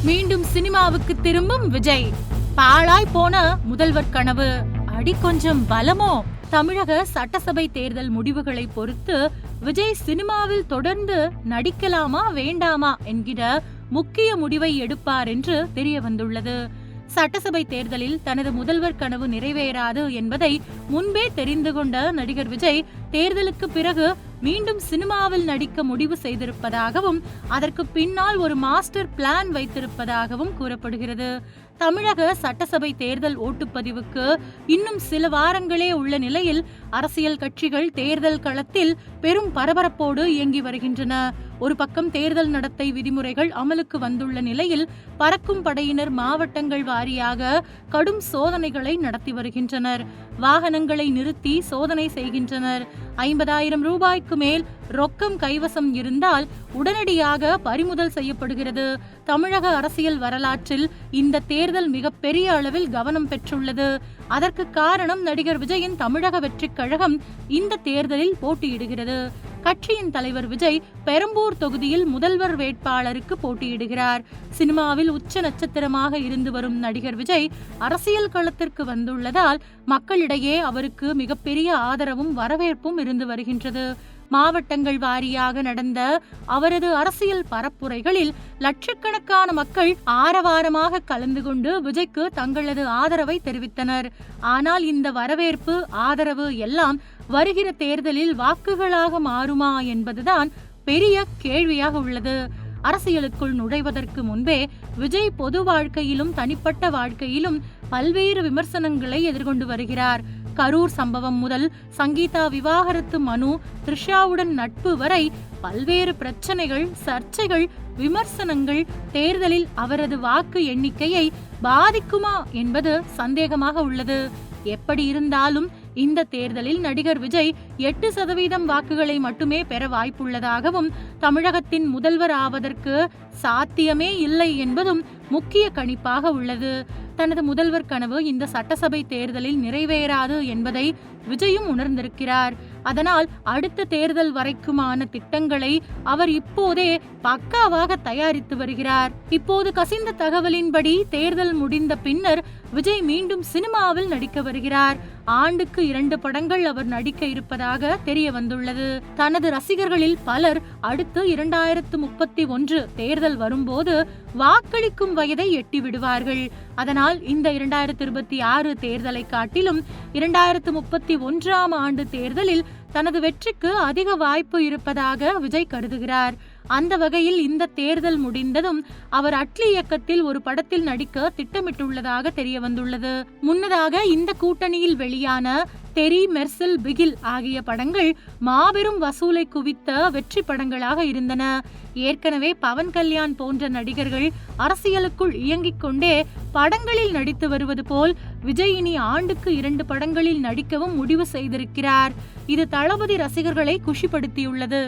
மீண்டும் சினிமாவுக்கு திரும்பும் விஜய். பாழாய் போன முதல்வர் கனவு, அடி கொஞ்சம் பலமோ? தமிழக சட்டசபை தேர்தல் முடிவுகளை பொறுத்து விஜய் சினிமாவில் தொடர்ந்து நடிக்கலாமா வேண்டாமா என்கிற முக்கிய முடிவை எடுப்பார் என்று தெரிய வந்துள்ளது. சட்டசபை தேர்தலில் தனது முதல்வர் கனவு நிறைவேறாது என்பதை முன்பே தெரிந்து கொண்ட நடிகர் விஜய் தேர்தலுக்கு பிறகு மீண்டும் சினிமாவில் நடிக்க முடிவு செய்திருப்பதாகவும் அதற்கு பின்னால் ஒரு மாஸ்டர் பிளான் வைத்திருப்பதாகவும் கூறப்படுகிறது. தமிழக சட்டசபை தேர்தல் ஓட்டுப்பதிவுக்கு இன்னும் சில வாரங்களே உள்ள நிலையில் அரசியல் கட்சிகள் தேர்தல் களத்தில் பெரும் பரபரப்போடு இயங்கி வருகின்றன. ஒரு பக்கம் தேர்தல் நடத்தை விதிமுறைகள் அமலுக்கு வந்துள்ள நிலையில் பறக்கும் படையினர் மாவட்டங்கள் வாரியாக கடும் சோதனைகளை நடத்தி வருகின்றனர். வாகனங்களை நிறுத்தி சோதனை செய்கின்றனர். 50,000 ரூபாய்க்கு மேல் ரொக்கம் கைவசம் இருந்தால் உடனடியாக பறிமுதல் செய்யப்படுகிறது. தமிழக அரசியல் வரலாற்றில் இந்த தேர்தல் மிகப்பெரிய அளவில் கவனம் பெற்றுள்ளது. அதற்கு காரணம் நடிகர் விஜயின் தமிழக வெற்றிக் கழகம் இந்த தேர்தலில் போட்டியிடுகிறது. கட்சியின் தலைவர் விஜய் பெரம்பூர் தொகுதியில் முதல்வர் வேட்பாளருக்கு போட்டியிடுகிறார். சினிமாவில் உச்ச நட்சத்திரமாக இருந்து வரும் நடிகர் விஜய் அரசியல் களத்திற்கு வந்துள்ளதால் மக்களிடையே அவருக்கு மிகப்பெரிய ஆதரவும் வரவேற்பும் இருந்து வருகின்றது. மாவட்டங்கள் வாரியாக நடந்த அவரது அரசியல் பரப்புரைகளில் லட்சக்கணக்கான மக்கள் ஆரவாரமாக கலந்து கொண்டு விஜய்க்கு தங்களது ஆதரவை தெரிவித்தனர். ஆனால் இந்த வரவேற்பு, ஆதரவு எல்லாம் வருகிற தேர்தலில் வாக்குகளாக மாறுமா என்பதுதான் பெரிய கேள்வியாக உள்ளது. அரசியலுக்குள் நுழைவதற்கு முன்பே விஜய் பொது வாழ்க்கையிலும் தனிப்பட்ட வாழ்க்கையிலும் பல்வேறு விமர்சனங்களை எதிர்கொண்டு வருகிறார். கரூர் சம்பவம் முதல் சங்கீதா விவாகரத்து மனு, த்ரிஷாவுடன் நட்பு வரை பல்வேறு பிரச்சனைகள், சர்ச்சைகள், விமர்சனங்கள் தேர்தலில் அவரது வாக்கு எண்ணிக்கையை பாதிக்குமா என்பது சந்தேகமாக உள்ளது. எப்படி இருந்தாலும் இந்த தேர்தலில் நடிகர் விஜய் 8% வாக்குகளை மட்டுமே பெற வாய்ப்புள்ளதாகவும் தமிழகத்தின் முதல்வர் ஆவதற்கு சாத்தியமே இல்லை என்பதும் முக்கிய கணிப்பாக உள்ளது. தனது முதல்வர் கனவு இந்த சட்டசபை தேர்தலில் நிறைவேறாது என்பதை விஜயும் உணர்ந்திருக்கிறார். அதனால் அடுத்த தேர்தல் வரைக்குமான திட்டங்களை அவர் இப்போதே பக்காவாக தயாரித்து வருகிறார். இப்போது கசிந்த தகவலின்படி தேர்தல் முடிந்த பின்னர் விஜய் மீண்டும் சினிமாவில் நடிக்க வருகிறார். ஆண்டுக்கு 2 படங்கள் அவர் நடிக்க இருப்பதாக தெரிய வந்துள்ளது. தனது ரசிகர்களில் பலர் அடுத்து 2031 தேர்தல் வரும்போது வாக்களிக்கும் வயதை எட்டி விடுவார்கள். அதனால் இந்த 2026 தேர்தலை காட்டிலும் 2031 ஆண்டு தேர்தலில் தனது வெற்றிக்கு அதிக வாய்ப்பு இருப்பதாக விஜய் கருதுகிறார். அந்த வகையில் இந்த தேர்தல் முடிந்ததும் அவர் அட்லி இயக்கத்தில் ஒரு படத்தில் நடிக்க திட்டமிட்டுள்ளதாக தெரிய வந்துள்ளது. முன்னதாக இந்த கூட்டணியில் வெளியான தெரி, மெர்சல், பிகில் ஆகிய படங்கள் மாபெரும் வசூலை குவித்த வெற்றி படங்களாக இருந்தன. ஏற்கனவே பவன் கல்யாண் போன்ற நடிகர்கள் அரசியலுக்குள் இயங்கிக் கொண்டே படங்களில் நடித்து வருவது போல் விஜய் இனி ஆண்டுக்கு 2 படங்களில் நடிக்கவும் முடிவு செய்திருக்கிறார். இது தளபதி ரசிகர்களை குஷிப்படுத்தியுள்ளது.